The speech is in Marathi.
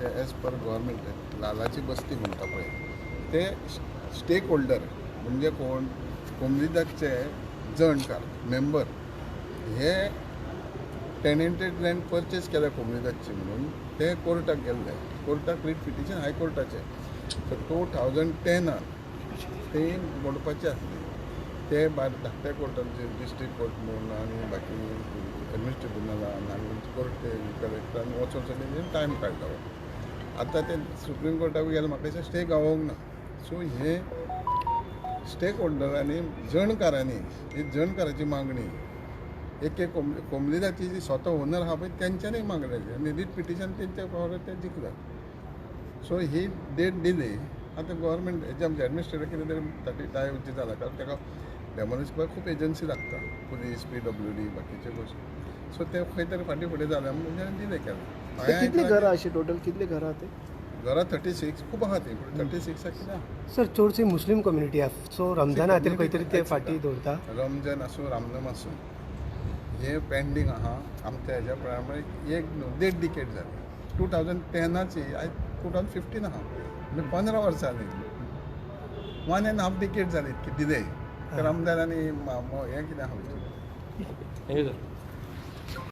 ते एज पर गव्हर्मेंट लालाची बस्ती म्हणटा पळय ते स्टेक होल्डर म्हणजे कोण कोमलीदाचे जणकार मेंबर हे टेनेंटेड लँड परचेस केल्या कोमलीदाची म्हणून ते कोर्टाक गेल्ले कोर्टाक रीट पिटिशन हायकोर्टाचे सो 2010 ते मोडपाचे आसले ते भायर धाकट्या कोर्टाचे डिस्ट्रिक्ट कोर्ट म्हणून आनी बाकी एडमिनिस्ट्रेटिव्ह ट्रिब्युनलान आनी कोर्ट कलेक्टरान वचून सगळे टायम काडलो आतां ते सुप्रीम कोर्टाक गेले म्हाका दिसता स्टे गावोंक ना सो हे स्टेक होल्डरांनी जणकारांनी ही जणकाराची मागणी एक कोमलीदाची जी स्वता ओनर आहा पळय तेंच्यांनी मागलेली आनी रीट पिटिशन तेंच्या पावरार ते जिखला सो ही डेट दिली आतां गव्हर्मेंट हेजे आमचे एडमिनिस्ट्रेटर कितें तरी टायम जाला कारण ताका डेमोलिश करपाक खूब एजन्सी लागता पुलीस PWD बाकीचे गोश्टी सो ते खंय तरी फाटीं फुडें जाल्या म्हणून दिलें केलें कितली घरां अशी टोटल कितली घरां ते घरां 36 खूब आहा ती 36 कितें आहा सर चडशी मुस्लीम कम्युनिटी आहा सो रमजाना खातीर खंय तरी ते फाटीं दवरता रमजान आसूं रामनम आसूं हे पेंडींग आहा आमच्या हेज्या प्रमाणे एक देड डिकेड जाली 2010ची आयज 2015 आहा म्हणजे 15 वर्सां जाली 1.5 डिकेड जाली इतकी डिले रमजान आनी हें कितें आहा